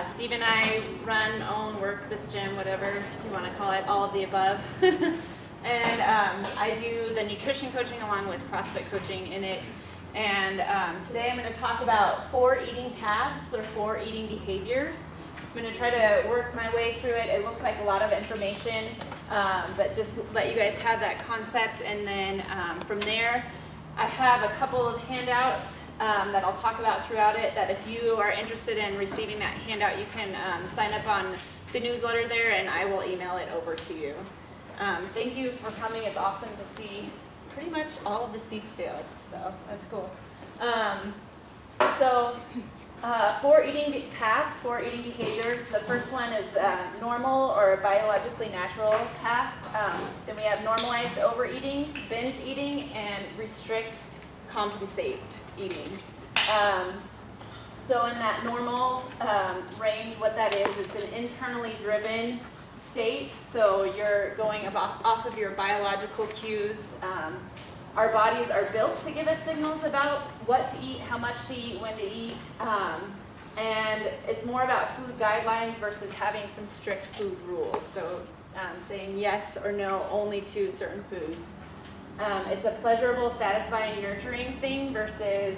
Steve and I run, own, work this gym, whatever you want to call it, all of the above. And I do the nutrition coaching along with CrossFit coaching in it. And today I'm going to talk about 4 eating paths or 4 eating behaviors. I'm going to try to work my way through it. It looks like a lot of information, but just let you guys have that concept. And then from there, I have a couple of handouts that I'll talk about throughout it, that if you are interested in receiving that handout, you can sign up on the newsletter there and I will email it over to you. Thank you for coming. It's awesome to see pretty much all of the seats filled, so that's cool. 4 eating paths, 4 eating behaviors. The first one is normal or biologically natural path. Then we have normalized overeating, binge eating, and restrict, compensate eating. So in that normal range, what that is, it's an internally driven state. So you're going off of your biological cues. Our bodies are built to give us signals about what to eat, how much to eat, when to eat. And it's more about food guidelines versus having some strict food rules. So saying yes or no only to certain foods. It's a pleasurable, satisfying, nurturing thing versus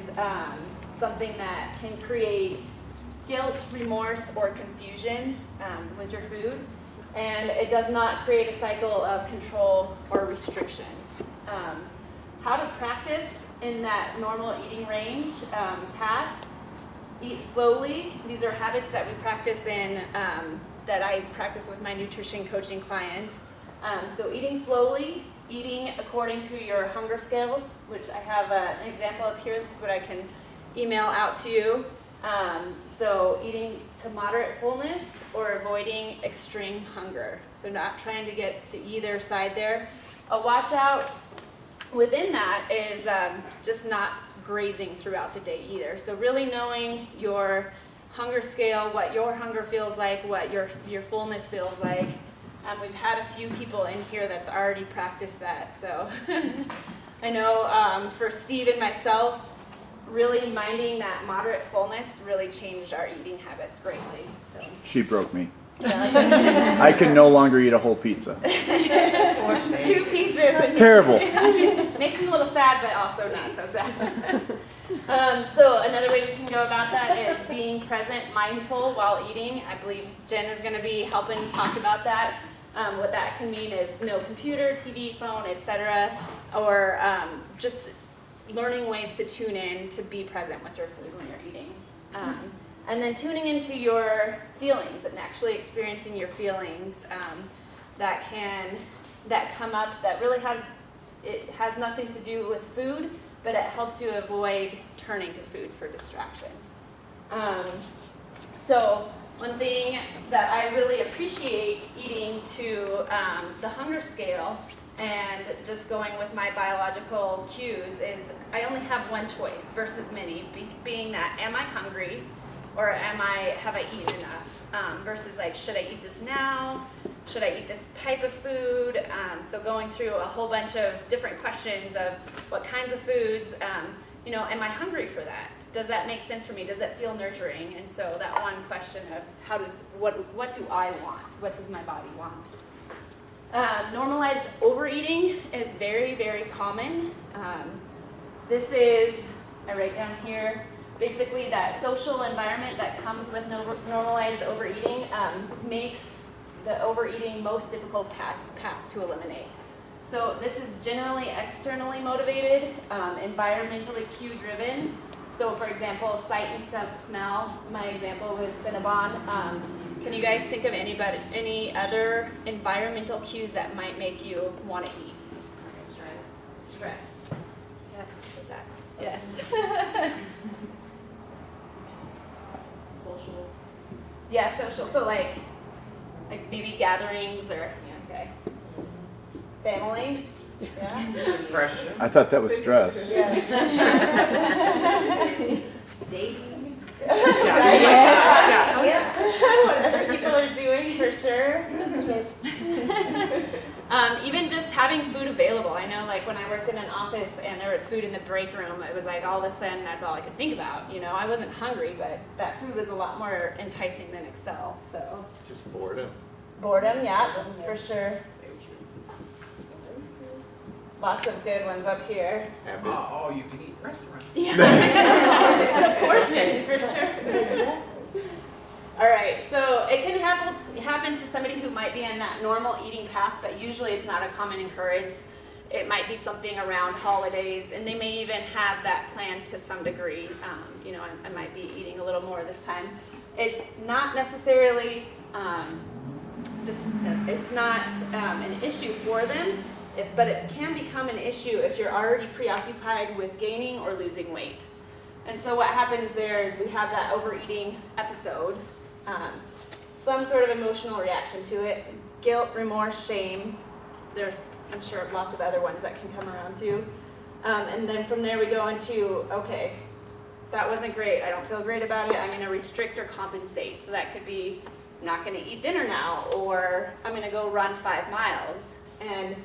something that can create guilt, remorse, or confusion with your food. And it does not create a cycle of control or restriction. How to practice in that normal eating range path. Eat slowly. These are habits that we practice in, that I practice with my nutrition coaching clients. So eating slowly, eating according to your hunger scale, which I have an example up here. This is what I can email out to you. So eating to moderate fullness or avoiding extreme hunger. So not trying to get to either side there. A watch out within that is just not grazing throughout the day either. So really knowing your hunger scale, what your hunger feels like, what your fullness feels like. We've had a few people in here that's already practiced that. So I know for Steve and myself, really minding that moderate fullness really changed our eating habits greatly. So. She broke me. Yeah, I can no longer eat a whole pizza. 2 pieces. It's terrible. Makes me a little sad, but also not so sad. So another way we can go about that is being present, mindful while eating. I believe Jen is going to be helping talk about that. What that can mean is no computer, TV, phone, etc., or just learning ways to tune in to be present with your food when you're eating. And then tuning into your feelings and actually experiencing your feelings that come up that really has nothing to do with food, but it helps you avoid turning to food for distraction. So one thing that I really appreciate eating to the hunger scale and just going with my biological cues is I only have one choice versus many, being that am I hungry or have I eaten enough? Versus like, should I eat this now? Should I eat this type of food? So going through a whole bunch of different questions of what kinds of foods, am I hungry for that? Does that make sense for me? Does it feel nurturing? And so that one question of what do I want? What does my body want? Normalized overeating is very, very common. This is, I write down here, basically that social environment that comes with normalized overeating makes the overeating most difficult path to eliminate. So this is generally externally motivated, environmentally cue driven. So for example, sight and smell, my example was Cinnabon. Can you guys think of any other environmental cues that might make you want to eat? Stress. Yes, I said that. Yes. Social. Yeah, social. So like maybe gatherings or okay. Family. Yeah. Depression. I thought that was stress. Yeah. Dating. Right? Yeah. What other people are doing for sure. Stress. Even just having having food available. I know, like when I worked in an office and there was food in the break room, it was like all of a sudden that's all I could think about. You know, I wasn't hungry, but that food was a lot more enticing than Excel. So Just boredom. boredom, yeah, for sure. Lots of good ones up here. Habit. Oh, you can eat restaurants. Yeah, so portions for sure. All right, so it can happen to somebody who might be in that normal eating path, but usually it's not a common occurrence. It might be something around holidays, and they may even have that planned to some degree. You know, I might be eating a little more this time. It's not necessarily, it's not an issue for them, but it can become an issue if you're already preoccupied with gaining or losing weight. And so what happens there is we have that overeating episode, some sort of emotional reaction to it, guilt, remorse, shame. There's, I'm sure, lots of other ones that can come around too. And then from there we go into, okay, that wasn't great. I don't feel great about it. I'm going to restrict or compensate. So that could be, I'm not going to eat dinner now, or I'm going to go run 5 miles. And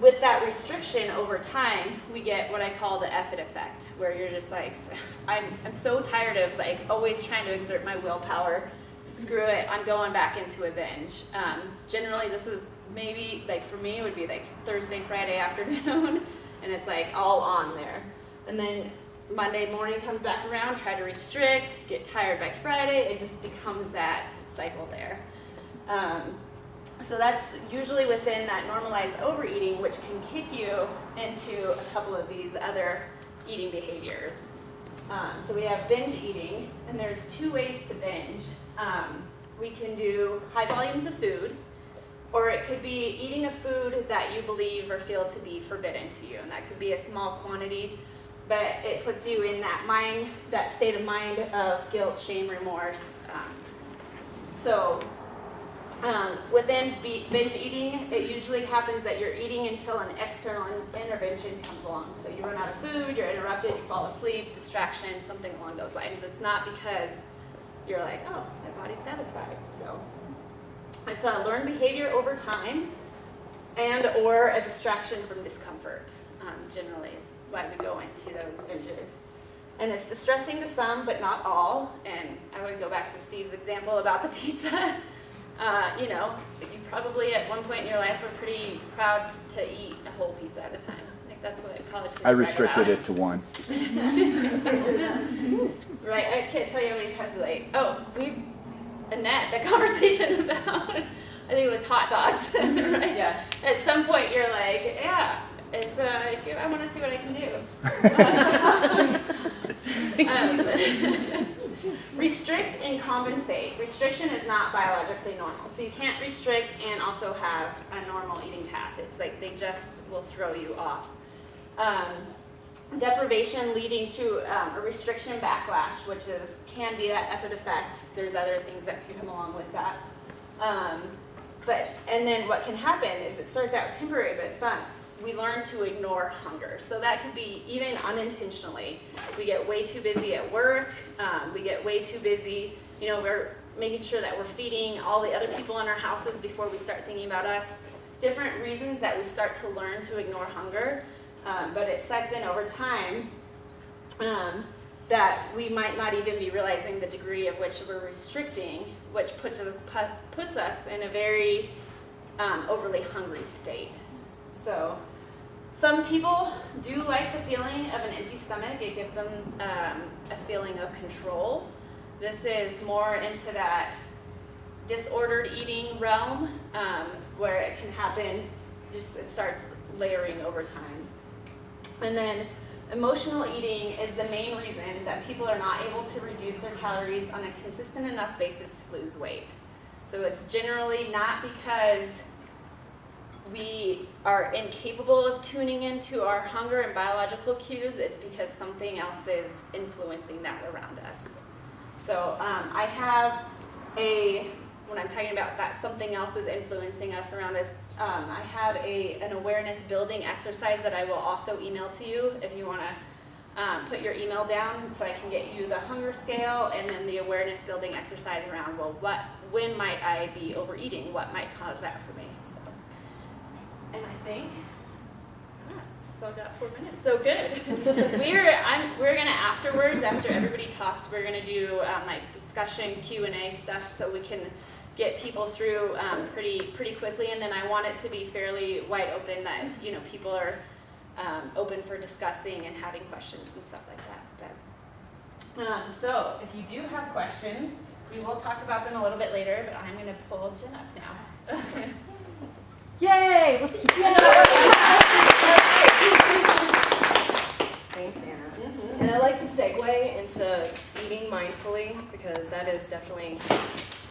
with that restriction over time, we get what I call the F it effect, where you're just like, I'm so tired of like always trying to exert my willpower. Screw it, I'm going back into a binge. Generally, this is maybe, like for me, it would be like Thursday, Friday afternoon, and it's like all on there. And then Monday morning comes back around, try to restrict, get tired by Friday, it just becomes that cycle there. So that's usually within that normalized overeating, which can kick you into a couple of these other eating behaviors. So we have binge eating, and there's 2 ways to binge. We can do high volumes of food, or it could be eating a food that you believe or feel to be forbidden to you, and that could be a small quantity, but it puts you in that state of mind of guilt, shame, remorse. Within binge eating, it usually happens that you're eating until an external intervention comes along. So you run out of food, you're interrupted, you fall asleep, distraction, something along those lines. It's not because you're like, oh, my body's satisfied. So it's a learned behavior over time, and or a distraction from discomfort, generally is why we go into those binges. And it's distressing to some, but not all. And I would go back to Steve's example about the pizza. You know, you probably at one point in your life were pretty proud to eat a whole pizza at a time. I think that's what college kids I brag restricted about. it to 1. Right, I can't tell you how many times like, oh, Annette, the conversation about, I think it was hot dogs, right? Yeah. At some point you're like, yeah, it's, I want to see what I can do. Restrict and compensate. Restriction is not biologically normal. So you can't restrict and also have a normal eating path. It's like they just will throw you off. Deprivation leading to a restriction backlash, which can be that effort effect. There's other things that can come along with that. And then what can happen is it starts out temporary, but we learn to ignore hunger. So that could be even unintentionally. We get way too busy at work. We get way too busy. You know, we're making sure that we're feeding all the other people in our houses before we start thinking about us. Different reasons that we start to learn to ignore hunger. But it sets in over time that we might not even be realizing the degree of which we're restricting, which puts us in a very overly hungry state. So some people do like the feeling of an empty stomach. It gives them a feeling of control. This is more into that disordered eating realm where it can happen, it starts layering over time. And then emotional eating is the main reason that people are not able to reduce their calories on a consistent enough basis to lose weight. So it's generally not because we are incapable of tuning into our hunger and biological cues, it's because something else is influencing that around us. So I have when I'm talking about that something else is influencing us around us, I have an awareness building exercise that I will also email to you if you want to put your email down so I can get you the hunger scale and then the awareness building exercise around, well, when might I be overeating? What might cause that for me? So And I think, still got 4 minutes, so good. We're gonna afterwards, after everybody talks, we're gonna do like discussion Q&A stuff so we can get people through pretty quickly, and then I want it to be fairly wide open that, you know, people are open for discussing and having questions and stuff like that. But, so if you do have questions, we will talk about them a little bit later, but I'm gonna pull Jen up now. Yay! Let's Thanks, Anna. And I like the segue into eating mindfully because that is definitely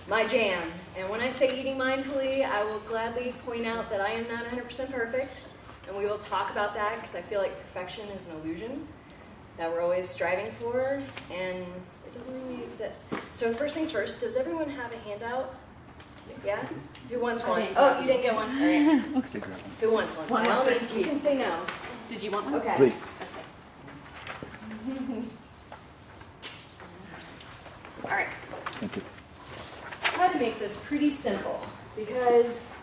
my jam. And when I say eating mindfully, I will gladly point out that I am not 100% perfect. And we will talk about that because I feel like perfection is an illusion that we're always striving for, and it doesn't really exist. So first things first, does everyone have a handout? Yeah? Who wants one? Oh, you didn't get one? All right. Who wants one? One By all more. means, you can say no. Did you want one? Okay. Please. All right. Thank you. Try to make this pretty simple because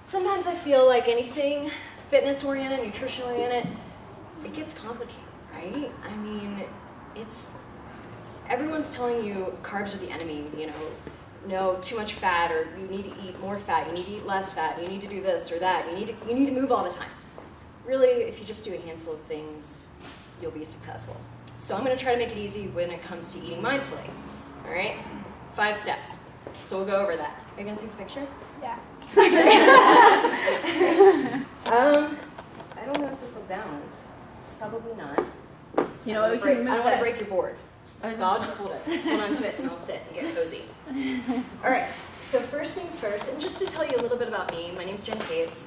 sometimes I feel like anything fitness-oriented, nutrition-oriented, it gets complicated, right? I mean, everyone's telling you carbs are the enemy, you know, no, too much fat, or you need to eat more fat, you need to eat less fat, you need to do this or that, you need to move all the time. Really, if you just do a handful of things, you'll be successful. So I'm going to try to make it easy when it comes to eating mindfully. All right? 5 steps. So we'll go over that. Are you going to take a picture? Yeah. I don't know if this will balance. Probably not. You know what, we can move I don't want to it. break your board. So I'll just hold on to it, and I'll sit and get cozy. All right, so first things first, and just to tell you a little bit about me, my name's Jen Cates.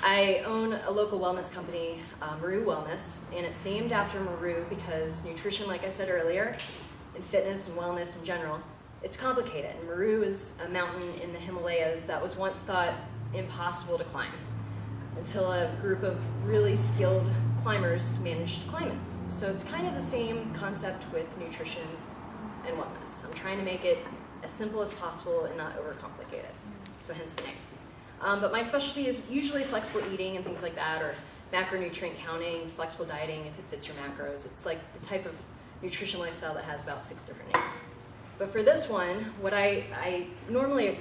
I own a local wellness company, Meru Wellness, and it's named after Meru because nutrition, like I said earlier, and fitness and wellness in general, it's complicated. And Meru is a mountain in the Himalayas that was once thought impossible to climb until a group of really skilled climbers managed to climb it. So it's kind of the same concept with nutrition and wellness. I'm trying to make it as simple as possible and not overcomplicate it, so hence the name. But my specialty is usually flexible eating and things like that, or macronutrient counting, flexible dieting if it fits your macros. It's like the type of nutrition lifestyle that has about 6 different names. But for this one, what I normally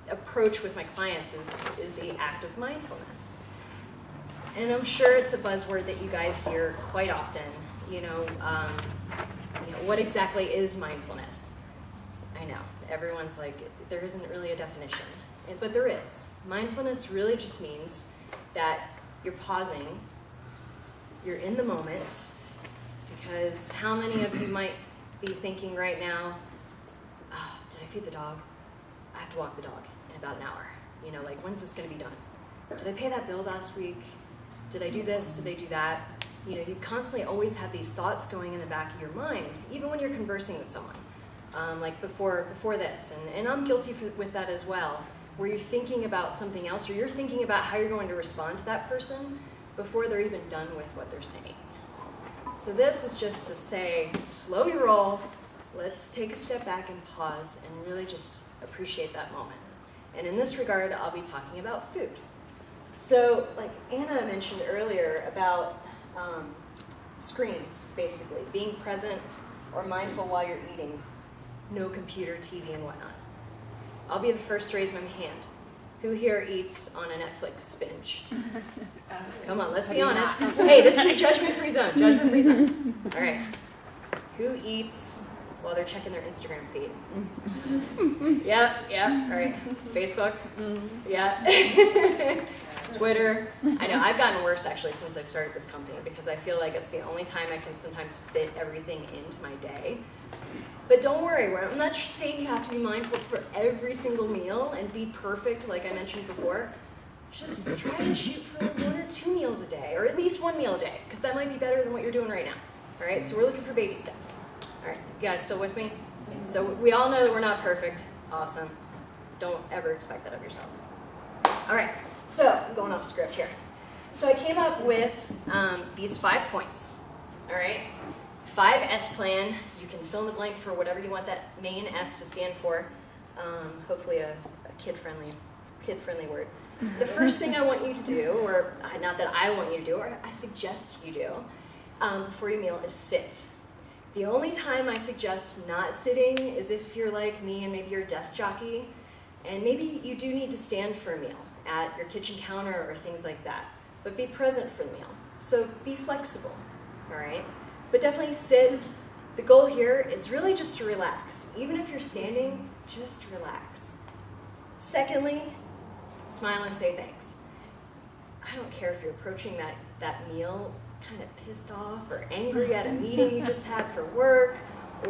approach with my clients is the act of mindfulness. And I'm sure it's a buzzword that you guys hear quite often. You know, what exactly is mindfulness? I know, everyone's like, there isn't really a definition, but there is. Mindfulness really just means that you're pausing, you're in the moment, because how many of you might be thinking right now, oh, did I feed the dog? I have to walk the dog in about an hour. You know, like, when's this gonna be done? Did I pay that bill last week? Did I do this? Did I do that? You know, you constantly always have these thoughts going in the back of your mind, even when you're conversing with someone, like before this. And I'm guilty with that as well, where you're thinking about something else, or you're thinking about how you're going to respond to that person before they're even done with what they're saying. So this is just to say, slow your roll, let's take a step back and pause and really just appreciate that moment. And in this regard, I'll be talking about food. So, like Anna mentioned earlier about screens, basically, being present or mindful while you're eating, no computer, TV, and whatnot. I'll be the first to raise my hand. Who here eats on a Netflix binge? Come on, let's be honest. Hey, this is a judgment-free zone, judgment-free zone. All right. Who eats while they're checking their Instagram feed? Yeah, all right. Facebook? Yeah. Twitter. I know, I've gotten worse actually since I've started this company because I feel like it's the only time I can sometimes fit everything into my day. But don't worry, I'm not saying you have to be mindful for every single meal and be perfect like I mentioned before. Just try to shoot for 1 or 2 meals a day, or at least 1 meal a day, because that might be better than what you're doing right now. All right, so we're looking for baby steps. All right, you guys still with me? So we all know that we're not perfect. Awesome. Don't ever expect that of yourself. All right. So, I'm going off script here. So I came up with these 5 points, all right? 5S plan. You can fill in the blank for whatever you want that main S to stand for. Hopefully a kid-friendly word. the first thing I want you to do, or not that I want you to do, or I suggest you do, before your meal is sit. The only time I suggest not sitting is if you're like me and maybe you're a desk jockey, and maybe you do need to stand for a meal at your kitchen counter or things like that, but be present for the meal. So be flexible, all right? But definitely sit. The goal here is really just to relax. Even if you're standing, just relax. Secondly, smile and say thanks. I don't care if you're approaching that meal kind of pissed off or angry at a meeting you just had for work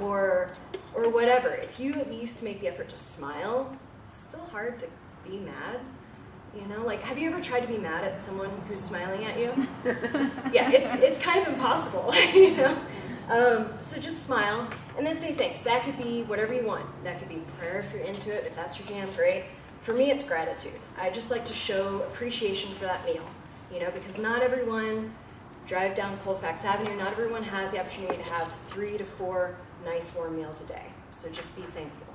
or whatever. If you at least make the effort to smile, it's still hard to be mad. You know, like, have you ever tried to be mad at someone who's smiling at you? Yeah, it's kind of impossible, you know? So just smile and then say thanks. That could be whatever you want. That could be prayer if you're into it. If that's your jam, great. For me, it's gratitude. I just like to show appreciation for that meal, you know, because not everyone drive down Colfax Avenue, not everyone has the opportunity to have 3 to 4 nice warm meals a day. So just be thankful.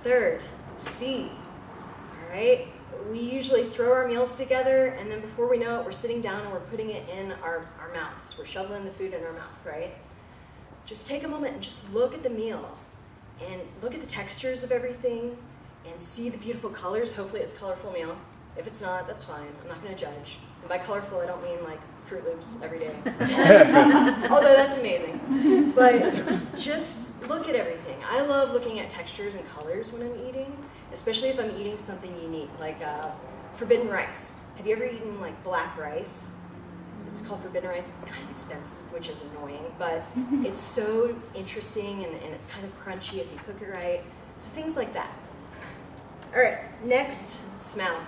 Third, see. All right, we usually throw our meals together, and then before we know it, we're sitting down and we're putting it in our mouths. We're shoveling the food in our mouth, right? Just take a moment and just look at the meal and look at the textures of everything and see the beautiful colors. Hopefully it's a colorful meal. If it's not, that's fine. I'm not going to judge. And by colorful, I don't mean like Fruit Loops every day. Although that's amazing. But just look at everything. I love looking at textures and colors when I'm eating, especially if I'm eating something unique, like forbidden rice. Have you ever eaten like black rice? It's called forbidden rice. It's kind of expensive, which is annoying, but it's so interesting and it's kind of crunchy if you cook it right. So things like that. All right, next, smell.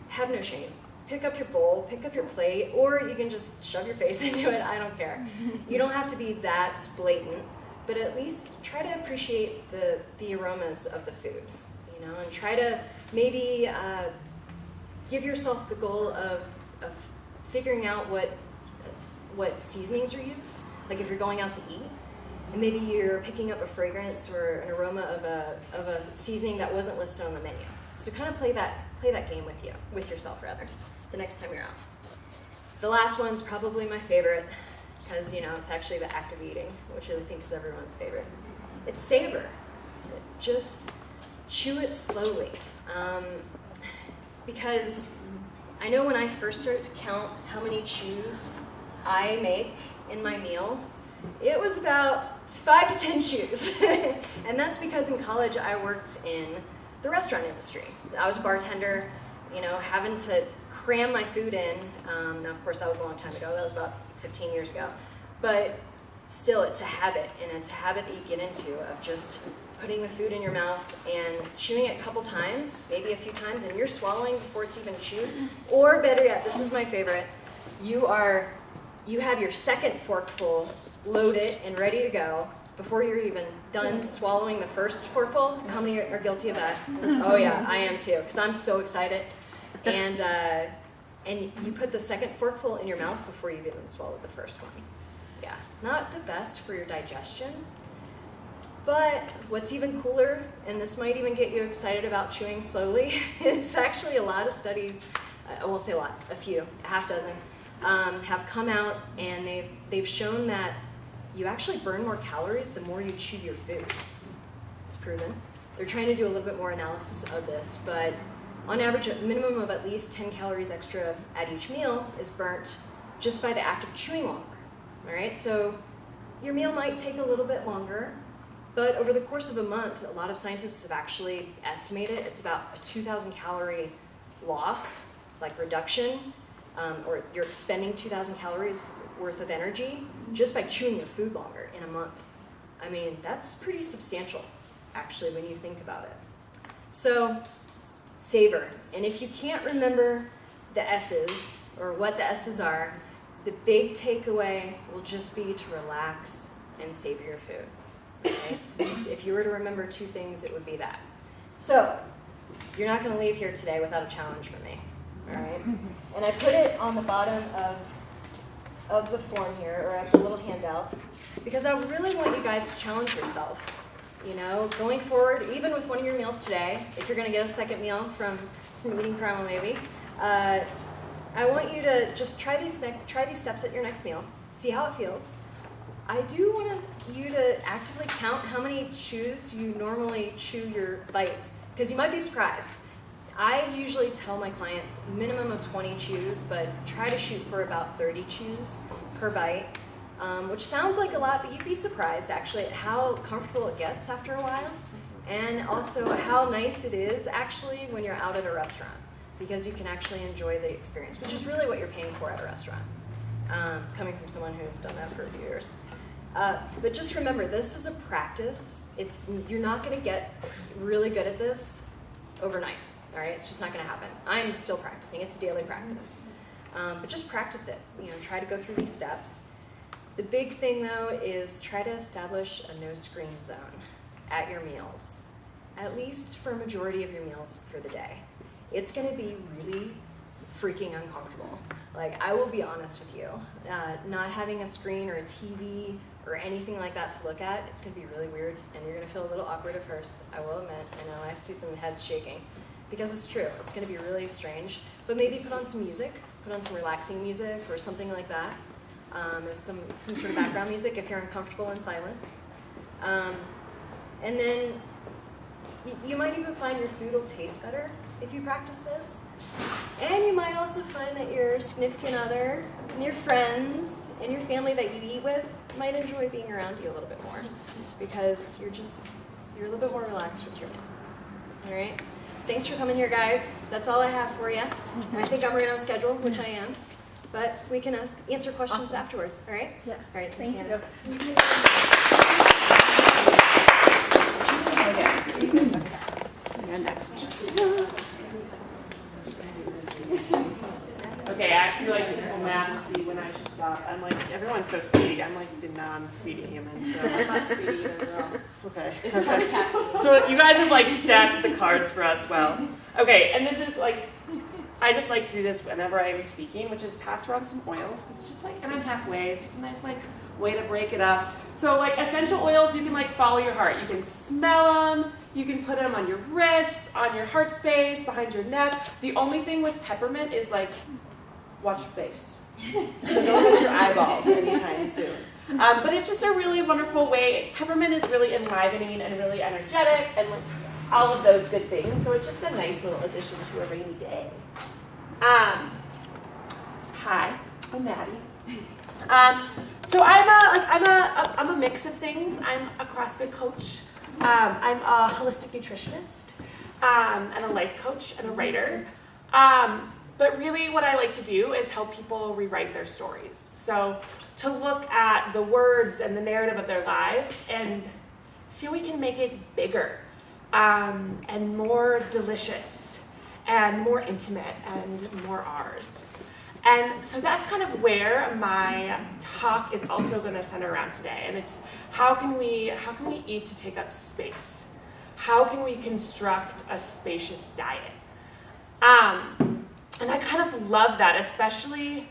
Have no shame. Pick up your bowl, pick up your plate, or you can just shove your face into it. I don't care. You don't have to be that blatant, but at least try to appreciate the aromas of the food, you know, and try to maybe give yourself the goal of figuring out what seasonings are used. Like if you're going out to eat, and maybe you're picking up a fragrance or an aroma of a seasoning that wasn't listed on the menu. So kind of play that game with yourself rather, the next time you're out. The last one's probably my favorite, because you know it's actually the act of eating, which I think is everyone's favorite. It's savor. Just chew it slowly, because I know when I first started to count how many chews I make in my meal, it was about 5 to 10 chews. And that's because in college I worked in the restaurant industry. I was a bartender, you know, having to cram my food in. Now, of course, that was a long time ago. That was about 15 years ago. But still, it's a habit, and it's a habit that you get into of just putting the food in your mouth and chewing it a couple times, maybe a few times, and you're swallowing before it's even chewed. Or better yet, this is my favorite, you have your second forkful loaded and ready to go before you're even done swallowing the first forkful. How many are guilty of that? Oh yeah, I am too, because I'm so excited. And you put the second forkful in your mouth before you've even swallowed the first one. Yeah, not the best for your digestion. But what's even cooler, and this might even get you excited about chewing slowly, is actually a lot of studies, I won't say a lot, a few, a half dozen, have come out and they've shown that you actually burn more calories the more you chew your food. It's proven. They're trying to do a little bit more analysis of this, but on average, a minimum of at least 10 calories extra at each meal is burnt just by the act of chewing longer. All right, so your meal might take a little bit longer, but over the course of a month, a lot of scientists have actually estimated it's about a 2,000 calorie loss, like reduction, or you're expending 2,000 calories worth of energy just by chewing your food longer in a month. I mean, that's pretty substantial, actually, when you think about it. So, savor. And if you can't remember the S's, or what the S's are, the big takeaway will just be to relax and savor your food. Okay? Just, if you were to remember 2 things, it would be that. So, you're not going to leave here today without a challenge from me. All right? And I put it on the bottom of the form here, or of the little handout, because I really want you guys to challenge yourself You know, going forward, even with one of your meals today, if you're gonna get a second meal from eating primal maybe, I want you to just try these steps at your next meal, see how it feels. I do want you to actively count how many chews you normally chew your bite, because you might be surprised. I usually tell my clients minimum of 20 chews, but try to shoot for about 30 chews per bite, which sounds like a lot, but you'd be surprised actually at how comfortable it gets after a while, and also how nice it is actually when you're out at a restaurant, because you can actually enjoy the experience, which is really what you're paying for at a restaurant, coming from someone who's done that for a few years. But just remember, this is a practice. You're not going to get really good at this overnight. All right, it's just not going to happen. I'm still practicing. It's a daily practice. But just practice it. You know, try to go through these steps. The big thing though is try to establish a no screen zone at your meals, at least for a majority of your meals for the day. It's going to be really freaking uncomfortable. Like, I will be honest with you, not having a screen or a TV or anything like that to look at, it's going to be really weird, and you're going to feel a little awkward at first. I will admit. I know I see some heads shaking, because it's true. It's going to be really strange. But maybe put on some music, put on some relaxing music or something like that, as some sort of background music if you're uncomfortable in silence. And then you might even find your food will taste better if you practice this. And you might also find that your significant other, and your friends, and your family that you eat with might enjoy being around you a little bit more, because you're a little bit more relaxed with your meal. All right? Thanks for coming here, guys. That's all I have for you. I think I'm right on schedule, which I am. But we can answer questions afterwards, all right? Yeah. All right, Thank Hannah. you. You're next. Okay, I actually like simple math to see when I should stop. I'm like, everyone's so speedy. I'm like the non-speedy human, so. I'm not speedy either, girl. Okay. It's called caffeine. So you guys have like stacked the cards for us well. Okay, and this is like, I just like to do this whenever I'm speaking, which is pass around some oils, because it's just like, and I'm halfway, so it's a nice like way to break it up. So like essential oils, you can like follow your heart. You can smell them, you can put them on your wrists, on your heart space, behind your neck. The only thing with peppermint is like, watch your face. So don't hit your eyeballs anytime soon. But it's just a really wonderful way. Peppermint is really enlivening and really energetic and like all of those good things. So it's just a nice little addition to a rainy day. Hi, I'm Maddie. So I'm a mix of things. I'm a CrossFit coach. I'm a holistic nutritionist, and a life coach and a writer. But really what I like to do is help people rewrite their stories. So to look at the words and the narrative of their lives and see how we can make it bigger, and more delicious and more intimate and more ours. And so that's kind of where my talk is also going to center around today. And it's how can we eat to take up space? How can we construct a spacious diet? And I kind of love that, especially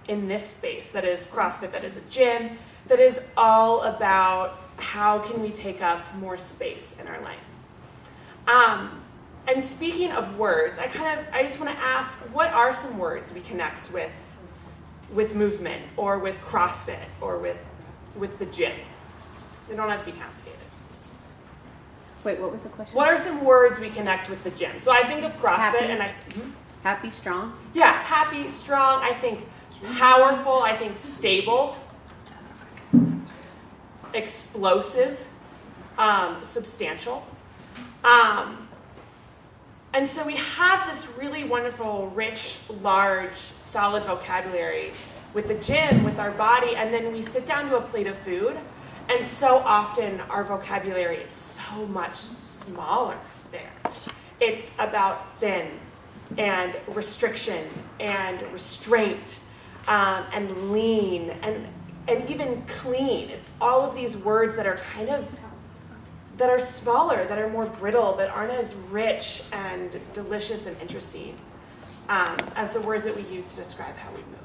in this space that is CrossFit, that is a gym, that is all about how can we take up more space in our life. And speaking of words, I just want to ask, what are some words we connect with movement or with CrossFit or with the gym? They don't have to be complicated. Wait, what was the question? What are some words we connect with the gym? So I think of CrossFit Happy. and Happy, strong? yeah, happy, strong, I think powerful, I think stable, explosive, substantial. And so we have this really wonderful, rich, large, solid vocabulary with the gym, with our body, and then we sit down to a plate of food, and so often our vocabulary is so much smaller there. It's about thin, and restriction, and restraint, and lean, and even clean. It's all of these words that are that are smaller, that are more brittle, that aren't as rich and delicious and interesting as the words that we use to describe how we move.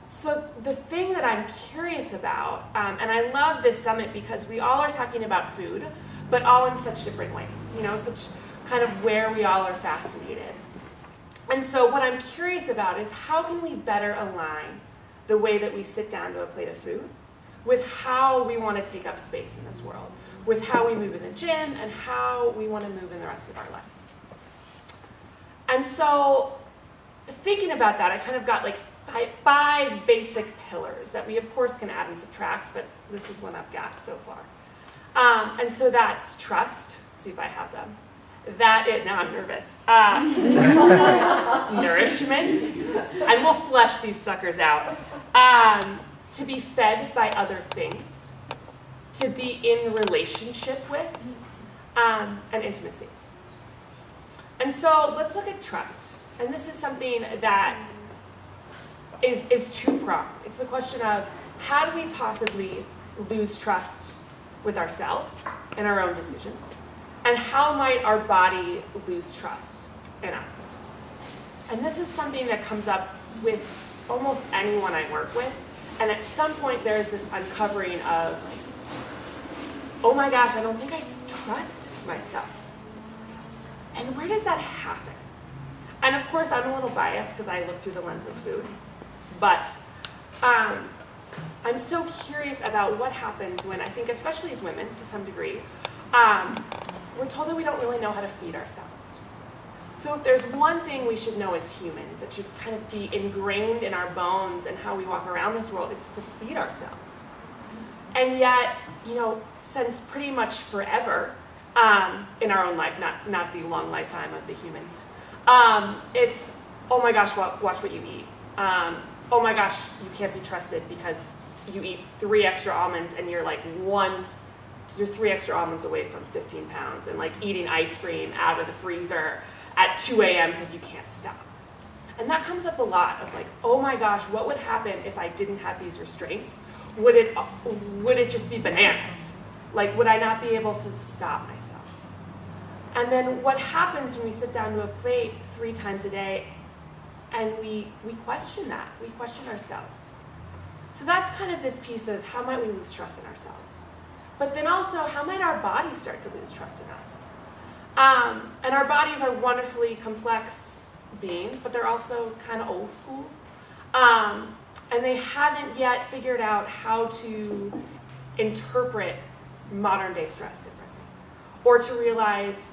So the thing that I'm curious about, and I love this summit because we all are talking about food, but all in such different ways, you know, such kind of where we all are fascinated. And so what I'm curious about is how can we better align the way that we sit down to a plate of food with how we want to take up space in this world, with how we move in the gym and how we want to move in the rest of our life. And so thinking about that, I kind of got like five basic pillars that we of course can add and subtract, but this is what I've got so far. And so that's trust. Let's see if I have them. Now I'm nervous. Nourishment, and we'll flesh these suckers out. To be fed by other things, to be in relationship with, and intimacy. And so let's look at trust. And this is something that is two-pronged. It's the question of how do we possibly lose trust with ourselves and our own decisions? And how might our body lose trust in us? And this is something that comes up with almost anyone I work with. And at some point there's this uncovering of like, oh my gosh, I don't think I trust myself. And where does that happen? And of course I'm a little biased because I look through the lens of food. But I'm so curious about what happens when, I think especially as women to some degree, we're told that we don't really know how to feed ourselves. So if there's one thing we should know as humans that should kind of be ingrained in our bones and how we walk around this world, it's to feed ourselves. And yet, you know, since pretty much forever in our own life, not the long lifetime of the humans, it's, oh my gosh, watch what you eat. Oh my gosh, you can't be trusted because you eat 3 extra almonds and you're 3 extra almonds away from 15 pounds and like eating ice cream out of the freezer at 2 a.m. because you can't stop. And that comes up a lot of like, oh my gosh, what would happen if I didn't have these restraints? Would it just be bananas? Like, would I not be able to stop myself? And then what happens when we sit down to a plate 3 times a day and we question that, we question ourselves. So that's kind of this piece of how might we lose trust in ourselves? But then also, how might our bodies start to lose trust in us? And our bodies are wonderfully complex beings, but they're also kind of old school. And they haven't yet figured out how to interpret modern day stress differently. Or to realize,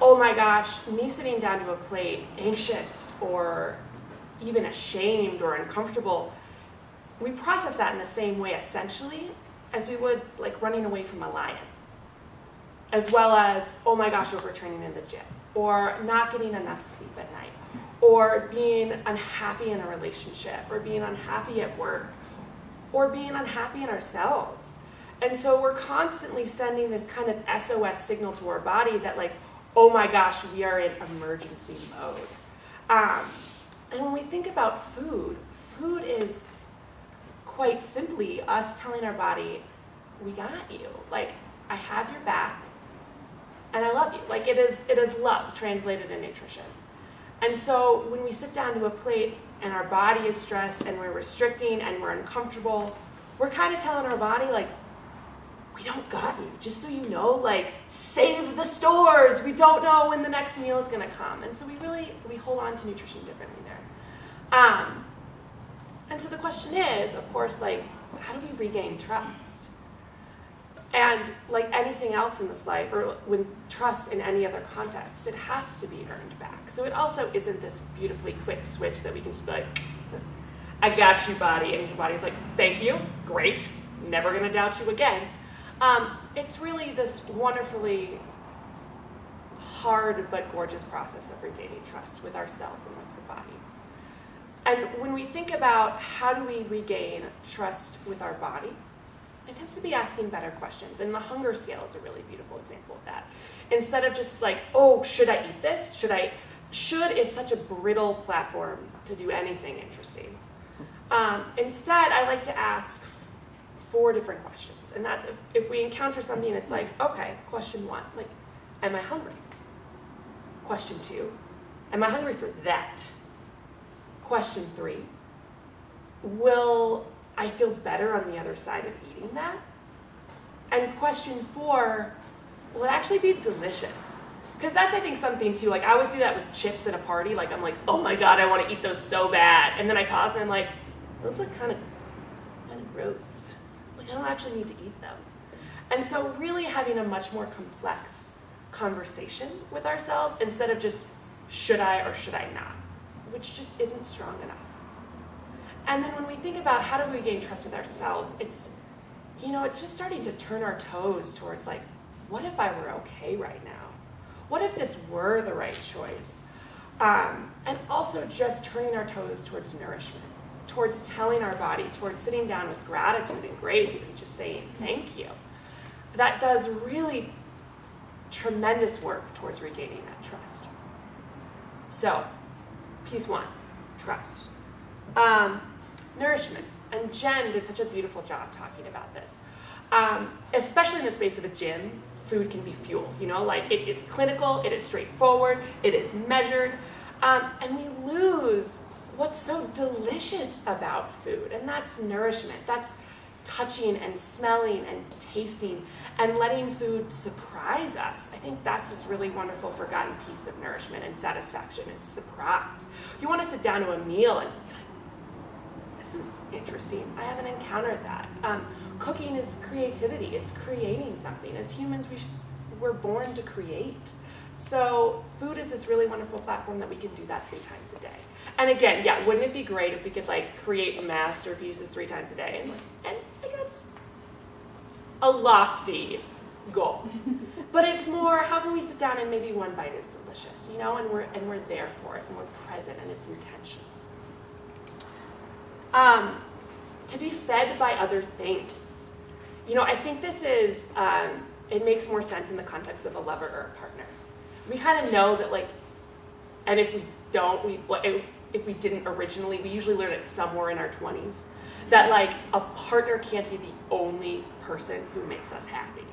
oh my gosh, me sitting down to a plate anxious or even ashamed or uncomfortable, we process that in the same way essentially as we would like running away from a lion. As well as, oh my gosh, overtraining in the gym, or not getting enough sleep at night, or being unhappy in a relationship, or being unhappy at work, or being unhappy in ourselves. And so we're constantly sending this kind of SOS signal to our body that like, oh my gosh, we are in emergency mode. And when we think about food, food is quite simply us telling our body, we got you. Like, I have your back, and I love you. Like, it is love translated in nutrition. And so when we sit down to a plate and our body is stressed and we're restricting and we're uncomfortable, we're kind of telling our body, like, we don't got you. Just so you know, like, save the stores. We don't know when the next meal is going to come. And so we hold on to nutrition differently there. And so the question is, of course, like, how do we regain trust? And like anything else in this life, or when trust in any other context, it has to be earned back. So it also isn't this beautifully quick switch that we can just be like, I got you, body, and your body's like, thank you, great, never gonna doubt you again. It's really this wonderfully hard but gorgeous process of regaining trust with ourselves and with our body. And when we think about how do we regain trust with our body, it tends to be asking better questions. And the hunger scale is a really beautiful example of that. Instead of just like, oh, should I eat this? Should is such a brittle platform to do anything interesting. Instead, I like to ask 4 different questions. And that's if we encounter something, it's like, okay, question 1, like, am I hungry? Question 2, am I hungry for that? Question 3, will I feel better on the other side of eating that? And question 4, will it actually be delicious? Because that's, I think, something too, like I always do that with chips at a party. Like I'm like, oh my God, I want to eat those so bad. And then I pause and I'm like, those look kind of gross. Like I don't actually need to eat them. And so really having a much more complex conversation with ourselves instead of just should I or should I not, which just isn't strong enough. And then when we think about how do we gain trust with ourselves, it's just starting to turn our toes towards like, what if I were okay right now? What if this were the right choice? And also just turning our toes towards nourishment, towards telling our body, towards sitting down with gratitude and grace and just saying thank you. That does really tremendous work towards regaining that trust. So, piece 1, trust. Nourishment. And Jen did such a beautiful job talking about this. Especially in the space of a gym, food can be fuel. Like it is clinical, it is straightforward, it is measured, and we lose what's so delicious about food, and that's nourishment. That's touching and smelling and tasting and letting food surprise us. I think that's this really wonderful forgotten piece of nourishment and satisfaction is surprise. You want to sit down to a meal and be like, this is interesting. I haven't encountered that. Cooking is creativity. It's creating something. As humans, we're born to create. So food is this really wonderful platform that we can do that 3 times a day. And again, yeah, wouldn't it be great if we could create masterpieces 3 times a day? And like that's a lofty goal. But it's more, how can we sit down and maybe one bite is delicious, and we're there for it and we're present and it's intentional. To be fed by other things. I think this is, it makes more sense in the context of a lover or a partner. We kind of know that and if we don't, if we didn't originally, we usually learn it somewhere in our 20s, that a partner can't be the only person who makes us happy.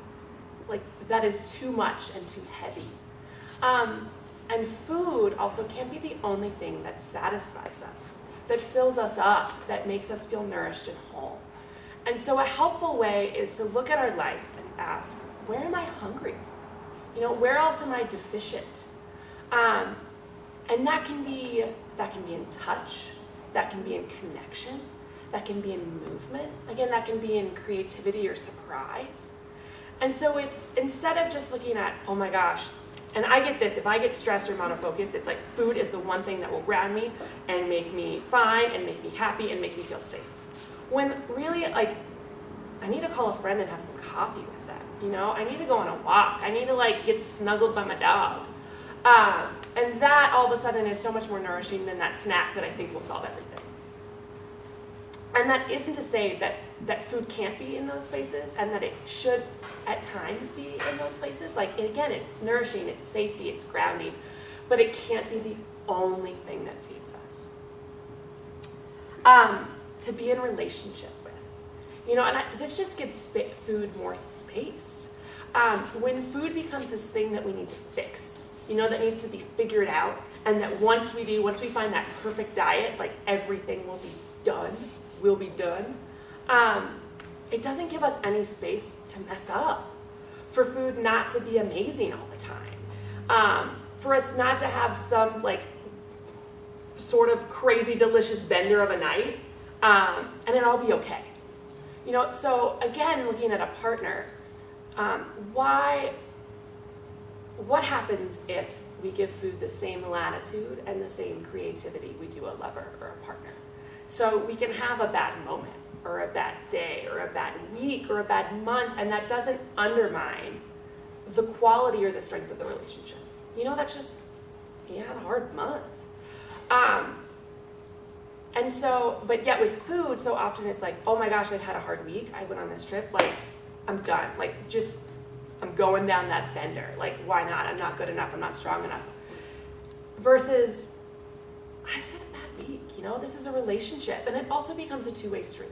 That is too much and too heavy. And food also can't be the only thing that satisfies us, that fills us up, that makes us feel nourished and whole. And so a helpful way is to look at our life and ask, where am I hungry? Where else am I deficient? And that can be in touch, that can be in connection, that can be in movement. Again, that can be in creativity or surprise. And so it's, instead of just looking at, oh my gosh, and I get this, if I get stressed or monofocused, it's like food is the one thing that will ground me and make me fine and make me happy and make me feel safe. When really, I need to call a friend and have some coffee with them, I need to go on a walk. I need to get snuggled by my dog. And that all of a sudden is so much more nourishing than that snack that I think will solve everything. And that isn't to say that food can't be in those places and that it should at times be in those places. Again, it's nourishing, it's safety, it's grounding, but it can't be the only thing that feeds us. To be in relationship with. This just gives food more space. When food becomes this thing that we need to fix, that needs to be figured out, and that once we find that perfect diet, everything will be done, it doesn't give us any space to mess up, for food not to be amazing all the time, for us not to have some sort of crazy delicious bender of a night, and it all be okay. So again, looking at a partner, what happens if we give food the same latitude and the same creativity we do a lover or a partner? So we can have a bad moment, or a bad day, or a bad week, or a bad month, and that doesn't undermine the quality or the strength of the relationship. That's just, he had a hard month. And so, but yet with food, so often it's oh my gosh, I've had a hard week, I went on this trip, I'm done, I'm going down that bender, why not? I'm not good enough, I'm not strong enough. Versus, I just had a bad week, this is a relationship, and it also becomes a two-way street.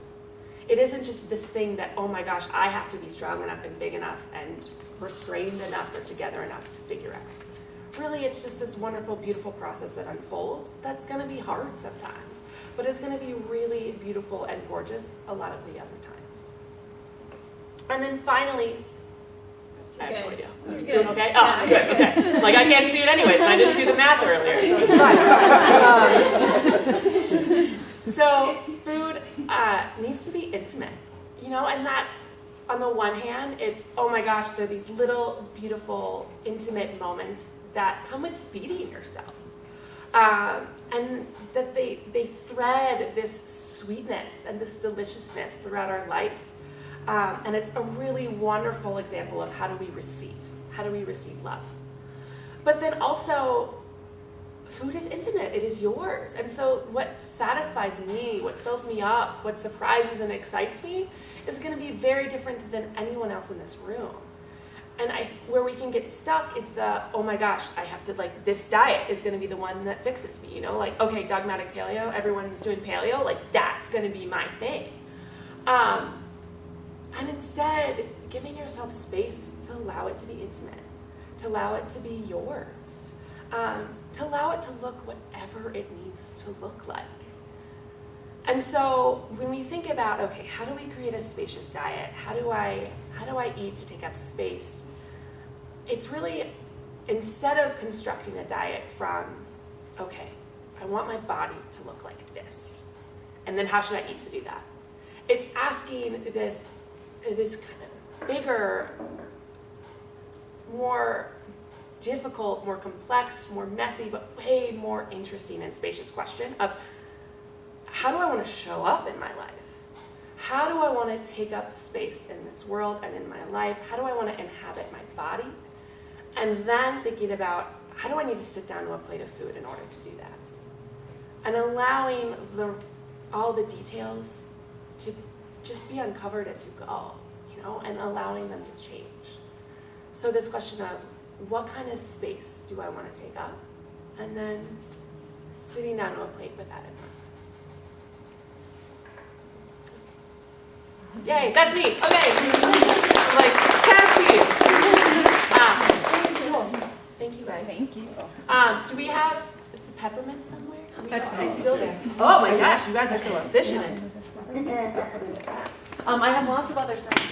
It isn't just this thing that, oh my gosh, I have to be strong enough and big enough and restrained enough or together enough to figure out. really it's just this wonderful, beautiful process that unfolds that's going to be hard sometimes, but it's going to be really beautiful and gorgeous a lot of the other times. And then finally, I have no idea. Doing okay? Oh, good, okay. Like I can't see it anyways, and I didn't do the math earlier, so it's fine. So food needs to be intimate, you know, and that's, on the one hand, it's, oh my gosh, they're these little, beautiful, intimate moments that come with feeding yourself. And that they thread this sweetness and this deliciousness throughout our life. And it's a really wonderful example of how do we receive love. But then also, food is intimate, it is yours. And so what satisfies me, what fills me up, what surprises and excites me is gonna be very different than anyone else in this room. And where we can get stuck is oh my gosh, I have to, like, this diet is gonna be the one that fixes me, you know? Like, okay, dogmatic paleo, everyone's doing paleo, like, that's gonna be my thing. And instead, giving yourself space to allow it to be intimate, to allow it to be yours, to allow it to look whatever it needs to look like. And so when we think about, okay, how do we create a spacious diet? How do I eat to take up space? It's really, instead of constructing a diet from, okay, I want my body to look like this, and then how should I eat to do that? It's asking this kind of bigger, more difficult, more complex, more messy, but way more interesting and spacious question of, how do I want to show up in my life? How do I want to take up space in this world and in my life? How do I want to inhabit my body? And then thinking about, how do I need to sit down to a plate of food in order to do that? And allowing all the details to just be uncovered as you go, you know, and allowing them to change. So this question of, what kind of space do I want to take up? And then sitting down to a plate with that in mind. Yay, that's me. Okay. Like, tag team. Thank you guys. Thank you. Do we have peppermint somewhere? It's still there. Oh my gosh, you guys are so efficient. I have lots of other stuff.